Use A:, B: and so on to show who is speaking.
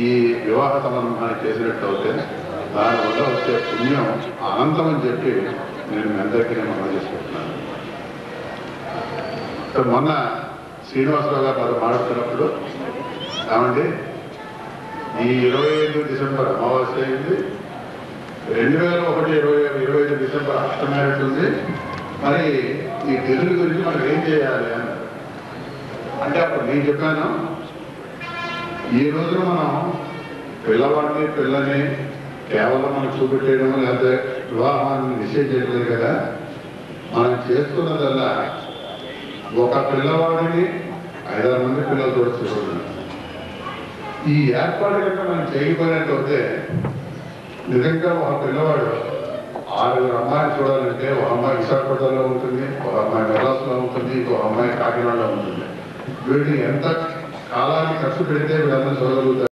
A: ఈ వివాహ సంబంధాన్ని చేసినట్లయితే దానివల్ల వచ్చే పుణ్యం అనంతమని చెప్పి నేను మీ అందరికీ మనం చేసుకుంటున్నాను. మొన్న శ్రీనివాసరావు గారు నాతో మాట్లాడుతున్నప్పుడు ఏమండి ఈ 25 డిసెంబర్ అమావాస్య అయింది, 2001 25 డిసెంబర్ అష్టమి ఉంది, మరి ఈ తెలుగు గురించి మనం ఏం చేయాలి అని అంటే అప్పుడు నేను చెప్పాను, ఈ రోజున మనం పిల్లవాడిని పిల్లని కేవలం మనం చూపెట్టేయడం లేకపోతే వివాహాన్ని నిశ్చయించట్లేదు కదా, మనం చేస్తున్నదల్లా ఒక పిల్లవాడిని 5-6 మంది పిల్లలతో చూడాలి. ఈ ఏర్పాటు కనుక మనం చేయకపోయినట్లయితే నిజంగా ఒక పిల్లవాడు 6 అమ్మాయిని చూడాలంటే ఒక అమ్మాయి విశాఖపట్నంలో ఉంటుంది, ఒక అమ్మాయి మెడ్రాస్లో ఉంటుంది, ఒక అమ్మాయి కాకినాడలో ఉంటుంది. వీటిని ఎంత కాలాన్ని ఖర్చు పెడితే వీళ్ళందరూ చూడగలుగుతారు.